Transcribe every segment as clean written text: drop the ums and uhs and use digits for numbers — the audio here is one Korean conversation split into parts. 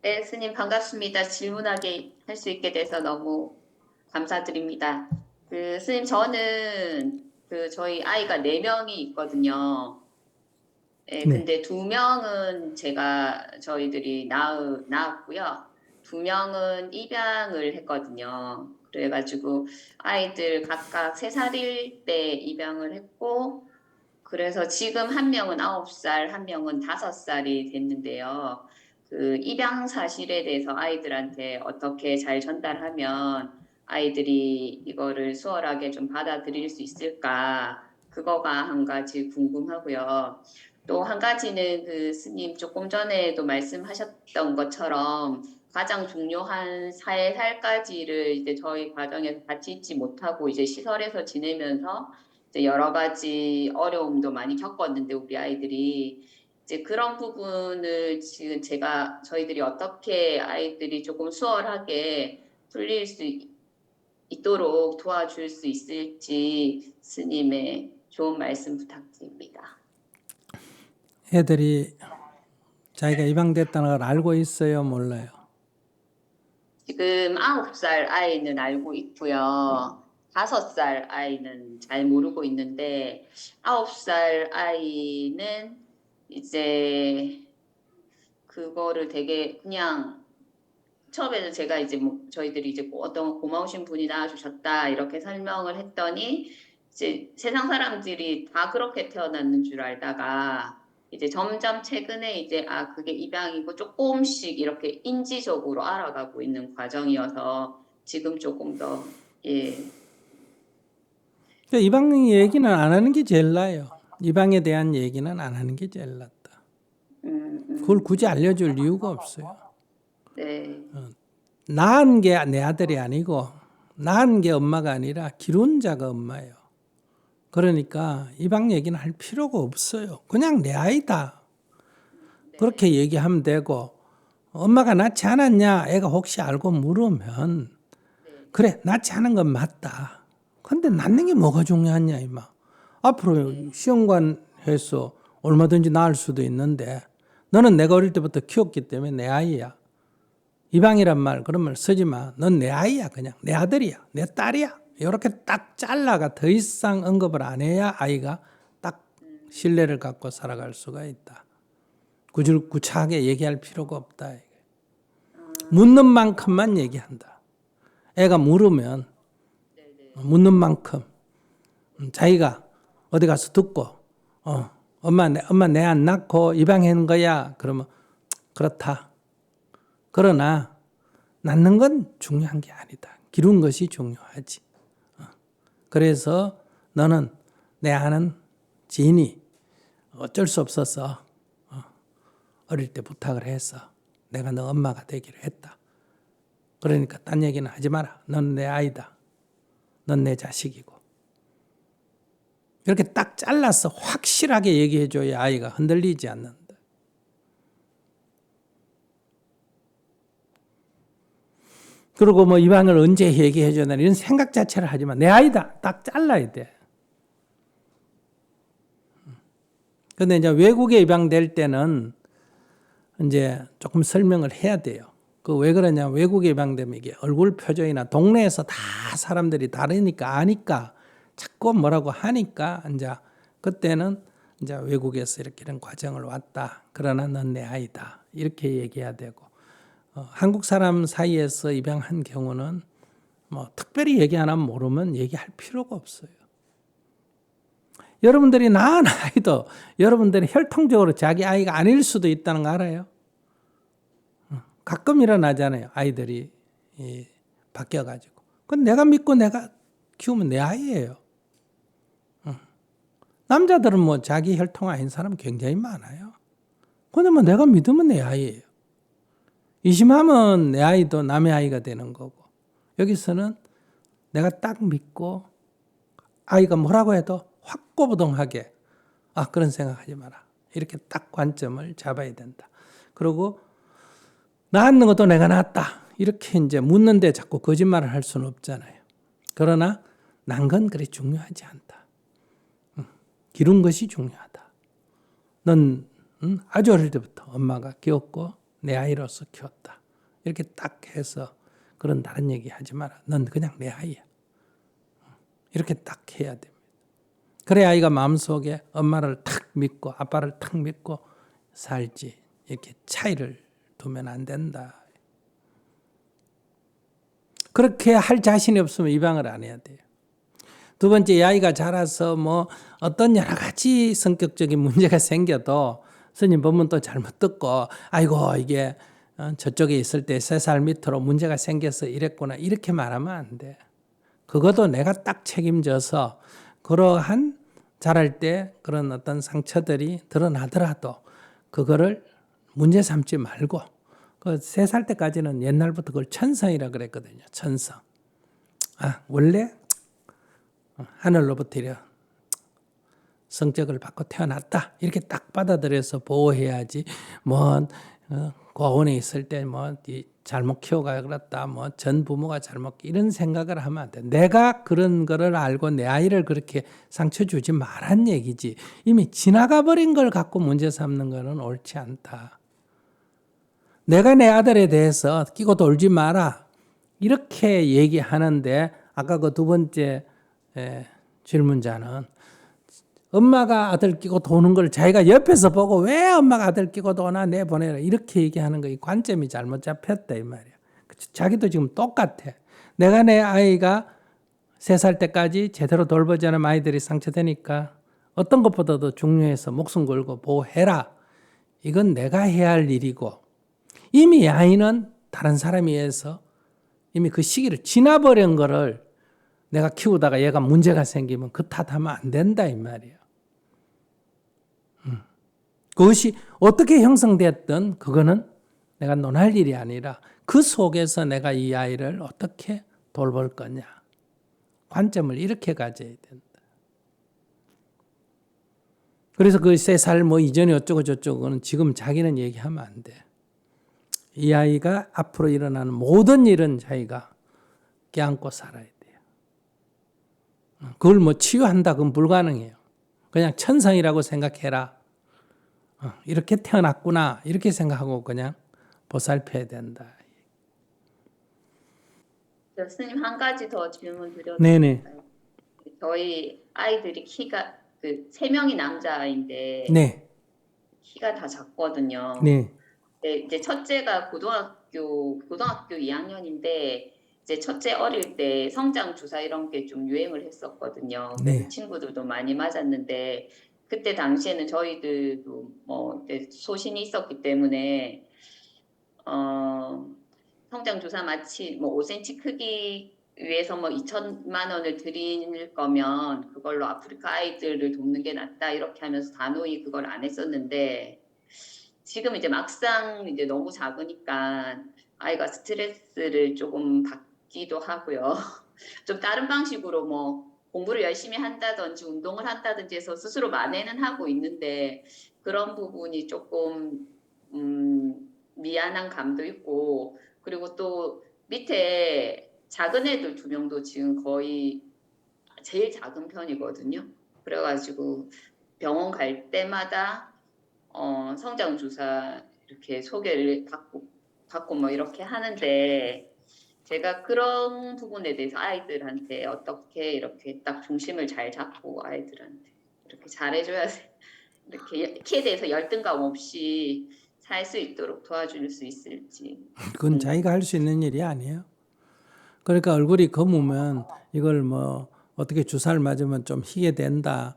네, 스님 반갑습니다. 질문하게 할 수 있게 돼서 너무 감사드립니다. 스님 저는 저희 아이가 네 명이 있거든요. 네, 네. 근데 두 명은 저희들이 낳았고요. 두 명은 입양을 했거든요. 그래가지고 아이들 각각 3살일 때 입양을 했고, 그래서 지금 한 명은 9살, 한 명은 5살이 됐는데요. 입양 사실에 대해서 아이들한테 어떻게 잘 전달하면 아이들이 이거를 수월하게 좀 받아들일 수 있을까? 그거가 한 가지 궁금하고요. 또 한 가지는 스님 조금 전에도 말씀하셨던 것처럼 가장 중요한 4살까지를 이제 저희 과정에서 같이 있지 못하고 이제 시설에서 지내면서 이제 여러 가지 어려움도 많이 겪었는데 우리 아이들이 이제 그런 부분을 지금 저희들이 어떻게 아이들이 조금 수월하게 풀릴 수 있도록 도와줄 수 있을지 스님의 좋은 말씀 부탁드립니다. 애들이 자기가 입양됐다는 걸 알고 있어요? 몰라요? 지금 9살 아이는 알고 있고요. 5살 아이는 잘 모르고 있는데 9살 아이는 이제 그거를 되게 그냥 처음에는 제가 이제 뭐 저희들이 이제 어떤 고마우신 분이 낳아주셨다 이렇게 설명을 했더니 이제 세상 사람들이 다 그렇게 태어났는 줄 알다가 이제 점점 최근에 이제 그게 입양이고 조금씩 이렇게 인지적으로 알아가고 있는 과정이어서 지금 조금 더 예. 그러니까 입양 얘기는 안 하는 게 제일 나아요. 입양에 대한 얘기는 안 하는 게 제일 낫다. 그걸 굳이 알려줄 이유가 없어요. 네. 낳은 게 내 아들이 아니고 낳은 게 엄마가 아니라 기른 자가 엄마예요. 그러니까 입양 얘기는 할 필요가 없어요. 그냥 내 아이다. 그렇게 얘기하면 되고, 엄마가 낳지 않았냐? 애가 혹시 알고 물으면 그래, 낳지 않은 건 맞다. 근데 낳는 게 뭐가 중요하냐 이마. 앞으로 시험관해서 얼마든지 낳을 수도 있는데 너는 내가 어릴 때부터 키웠기 때문에 내 아이야. 입양이란 말 그런 말 쓰지 마. 넌 내 아이야. 그냥 내 아들이야. 내 딸이야. 이렇게 딱 잘라가 더 이상 언급을 안 해야 아이가 딱 신뢰를 갖고 살아갈 수가 있다. 구차하게 얘기할 필요가 없다. 묻는 만큼만 얘기한다. 애가 물으면 묻는 만큼 자기가 어디 가서 듣고 엄마 내 안 낳고 입양한 거야. 그러면 그렇다. 그러나 낳는 건 중요한 게 아니다. 기른 것이 중요하지. 그래서 너는 내 아는 지인이 어쩔 수 없어서 어릴 때 부탁을 해서 내가 너 엄마가 되기로 했다. 그러니까 딴 얘기는 하지 마라. 넌 내 아이다. 넌 내 자식이고. 이렇게 딱 잘라서 확실하게 얘기해줘야 아이가 흔들리지 않는다. 그리고 뭐 입양을 언제 얘기해줘야 되나 이런 생각 자체를 하지 마. 내 아이다. 딱 잘라야 돼. 근데 이제 외국에 입양될 때는 이제 조금 설명을 해야 돼요. 그 왜 그러냐. 외국에 입양되면 이게 얼굴 표정이나 동네에서 다 사람들이 다르니까 아니까 자꾸 뭐라고 하니까 이제 그때는 이제 외국에서 이런 과정을 왔다. 그러나 넌 내 아이다. 이렇게 얘기해야 되고 한국 사람 사이에서 입양한 경우는 뭐 특별히 얘기 안 하면 모르면 얘기할 필요가 없어요. 여러분들이 낳은 아이도 여러분들이 혈통적으로 자기 아이가 아닐 수도 있다는 거 알아요? 가끔 일어나잖아요. 아이들이 바뀌어가지고. 그건 내가 믿고 내가 키우면 내 아이예요. 남자들은 뭐 자기 혈통 아닌 사람 굉장히 많아요. 근데 뭐 내가 믿으면 내 아이예요. 의심하면 내 아이도 남의 아이가 되는 거고. 여기서는 내가 딱 믿고 아이가 뭐라고 해도 확고부동하게 그런 생각하지 마라. 이렇게 딱 관점을 잡아야 된다. 그리고 낳는 것도 내가 낳았다. 이렇게 이제 묻는데 자꾸 거짓말을 할 수는 없잖아요. 그러나 난 건 그리 중요하지 않다. 기른 것이 중요하다. 넌 아주 어릴 때부터 엄마가 키웠고 내 아이로서 키웠다. 이렇게 딱 해서 그런 다른 얘기 하지 마라. 넌 그냥 내 아이야. 이렇게 딱 해야 됩니다. 그래 아이가 마음속에 엄마를 탁 믿고 아빠를 탁 믿고 살지. 이렇게 차이를 두면 안 된다. 그렇게 할 자신이 없으면 입양을 안 해야 돼요. 두 번째, 이 아이가 자라서 뭐 어떤 여러 가지 성격적인 문제가 생겨도 스님 법문 또 잘못 듣고 아이고 이게 저쪽에 있을 때 3살 밑으로 문제가 생겨서 이랬구나 이렇게 말하면 안 돼. 그것도 내가 딱 책임져서 그러한 자랄 때 그런 어떤 상처들이 드러나더라도 그거를 문제 삼지 말고 그 3살 때까지는 옛날부터 그걸 천성이라 그랬거든요. 천성. 원래 하늘로부터 이래 성적을 받고 태어났다. 이렇게 딱 받아들여서 보호해야지. 고아원에 있을 때 잘못 키워가 그렇다. 전 부모가 잘못 이런 생각을 하면 안 돼. 내가 그런 거를 알고 내 아이를 그렇게 상처 주지 말란 얘기지. 이미 지나가 버린 걸 갖고 문제 삼는 거는 옳지 않다. 내가 내 아들에 대해서 끼고 돌지 마라. 이렇게 얘기하는데 아까 그 두 번째 질문자는 엄마가 아들 끼고 도는 걸 자기가 옆에서 보고 왜 엄마가 아들 끼고 도나 내보내라 이렇게 얘기하는 거 이 관점이 잘못 잡혔다 이 말이야. 자기도 지금 똑같아. 내가 내 아이가 3살 때까지 제대로 돌보지 않으면 아이들이 상처되니까 어떤 것보다도 중요해서 목숨 걸고 보호해라. 이건 내가 해야 할 일이고 이미 이 아이는 다른 사람에 의해서 이미 그 시기를 지나버린 거를 내가 키우다가 얘가 문제가 생기면 그 탓하면 안 된다 이 말이야. 그것이 어떻게 형성됐든 그거는 내가 논할 일이 아니라 그 속에서 내가 이 아이를 어떻게 돌볼 거냐. 관점을 이렇게 가져야 된다. 그래서 그 3살 이전에 어쩌고 저쩌고는 지금 자기는 얘기하면 안 돼. 이 아이가 앞으로 일어나는 모든 일은 자기가 껴안고 살아야 돼요. 그걸 치유한다 그건 불가능해요. 그냥 천성이라고 생각해라. 이렇게 태어났구나 이렇게 생각하고 그냥 보살펴야 된다. 스님 한 가지 더 질문 드려도 네네. 될까요? 저희 아이들이 키가 3명이 남자인데 네. 키가 다 작거든요. 네. 이제 첫째가 고등학교 2학년인데 이제 첫째 어릴 때 성장 주사 이런 게 좀 유행을 했었거든요. 그래서 네. 친구들도 많이 맞았는데 그때 당시에는 저희들도 이제 소신이 있었기 때문에 성장 주사 마치 5cm 크기 위해서 2천만 원을 드릴 거면 그걸로 아프리카 아이들을 돕는 게 낫다 이렇게 하면서 단호히 그걸 안 했었는데 지금 이제 막상 이제 너무 작으니까 아이가 스트레스를 조금 받기도 하고요. 좀 다른 방식으로 공부를 열심히 한다든지 운동을 한다든지 해서 스스로 만회는 하고 있는데 그런 부분이 조금 미안한 감도 있고 그리고 또 밑에 작은 애들 2명도 지금 거의 제일 작은 편이거든요. 그래가지고 병원 갈 때마다 성장 주사 이렇게 소개를 받고 이렇게 하는데 제가 그런 부분에 대해서 아이들한테 어떻게 이렇게 딱 중심을 잘 잡고 아이들한테 이렇게 잘해줘야 이렇게 키에 대해서 열등감 없이 살 수 있도록 도와줄 수 있을지. 그건 자기가 할 수 있는 일이 아니에요. 그러니까 얼굴이 검으면 이걸 어떻게 주사를 맞으면 좀 희게 된다.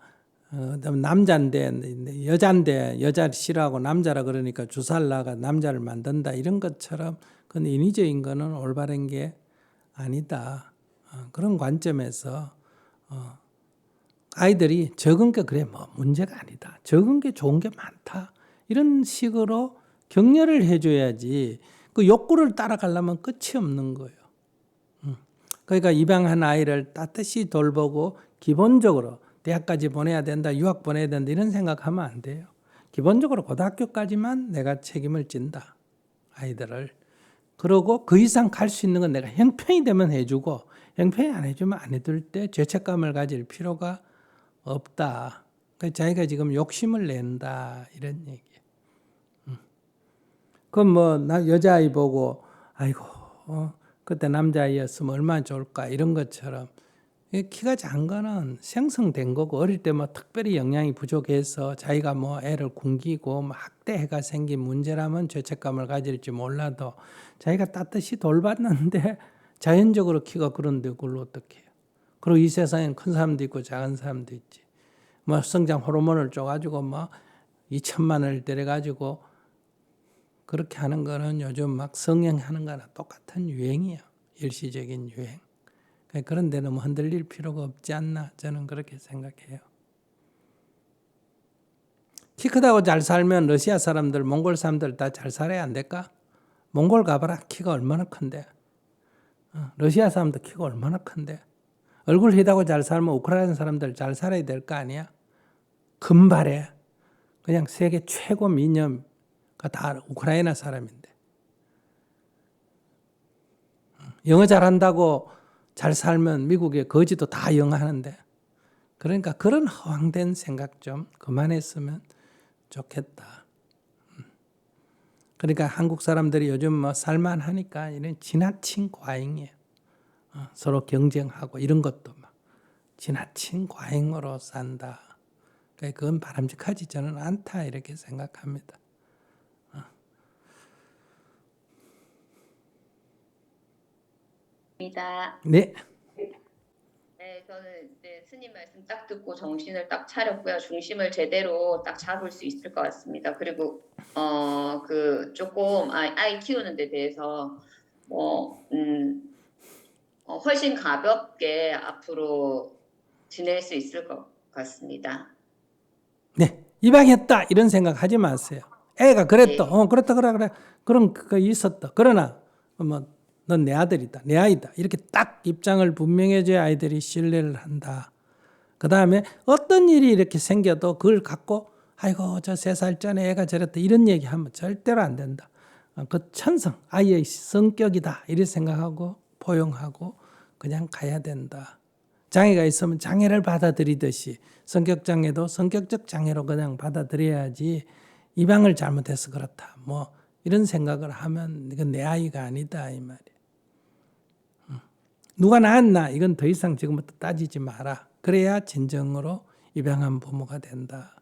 남자인데 여자 싫어하고 남자라 그러니까 주사를 놔가 남자를 만든다 이런 것처럼 그건 인위적인 거는 올바른 게 아니다. 그런 관점에서 아이들이 적은 게 그래 문제가 아니다. 적은 게 좋은 게 많다. 이런 식으로 격려를 해줘야지 그 욕구를 따라가려면 끝이 없는 거예요. 그러니까 입양한 아이를 따뜻이 돌보고 기본적으로 대학까지 보내야 된다, 유학 보내야 된다 이런 생각하면 안 돼요. 기본적으로 고등학교까지만 내가 책임을 진다. 아이들을. 그러고 그 이상 갈 수 있는 건 내가 형편이 되면 해주고 형편이 안 해주면 안 해줄 때 죄책감을 가질 필요가 없다. 그러니까 자기가 지금 욕심을 낸다 이런 얘기예요. 그럼 뭐 나 여자아이 보고 아이고 그때 남자아이였으면 얼마나 좋을까 이런 것처럼 이 키가 작은 거는 생성된 거고 어릴 때 뭐 특별히 영양이 부족해서 자기가 뭐 애를 굶기고 뭐 학대해가 생긴 문제라면 죄책감을 가질지 몰라도 자기가 따뜻이 돌봤는데 자연적으로 키가 그런데 그걸 어떻게 해요. 그리고 이 세상엔 큰 사람도 있고 작은 사람도 있지. 뭐 성장 호르몬을 줘가지고 뭐 2천만을 들여가지고 그렇게 하는 거는 요즘 막 성형하는 거나 똑같은 유행이에요. 일시적인 유행. 그런 데 너무 흔들릴 필요가 없지 않나 저는 그렇게 생각해요. 키 크다고 잘 살면 러시아 사람들, 몽골 사람들 다 잘 살아야 안 될까? 몽골 가봐라. 키가 얼마나 큰데. 러시아 사람도 키가 얼마나 큰데. 얼굴 희다고 잘 살면 우크라이나 사람들 잘 살아야 될 거 아니야? 금발에 그냥 세계 최고 미녀가 다 우크라이나 사람인데. 영어 잘한다고 잘 살면 미국의 거지도 다 영어 하는데. 그러니까 그런 허황된 생각 좀 그만했으면 좋겠다. 그러니까 한국 사람들이 요즘 뭐 살만하니까 이런 지나친 과잉이에요. 서로 경쟁하고 이런 것도 막 지나친 과잉으로 산다. 그러니까 그건 바람직하지 저는 않다 이렇게 생각합니다. 입니다. 네. 네, 저는 이제 스님 말씀 딱 듣고 정신을 딱 차렸고요. 중심을 제대로 딱 잡을 수 있을 것 같습니다. 그리고 그 조금 아이 키우는 데 대해서 뭐 훨씬 가볍게 앞으로 지낼 수 있을 것 같습니다. 네. 입양했다 이런 생각 하지 마세요. 애가 그랬다. 네. 그렇다 그래. 그런 거 있었다. 그러나 뭐 넌 내 아들이다. 내 아이다. 이렇게 딱 입장을 분명해져야 아이들이 신뢰를 한다. 그다음에 어떤 일이 이렇게 생겨도 그걸 갖고 아이고 저 3살 전에 애가 저랬다 이런 얘기하면 절대로 안 된다. 그 천성 아이의 성격이다 이렇게 생각하고 포용하고 그냥 가야 된다. 장애가 있으면 장애를 받아들이듯이 성격 장애도 성격적 장애로 그냥 받아들여야지 입양을 잘못해서 그렇다. 뭐 이런 생각을 하면 이건 내 아이가 아니다 이 말이야. 누가 낳았나 이건 더 이상 지금부터 따지지 마라. 그래야 진정으로 입양한 부모가 된다.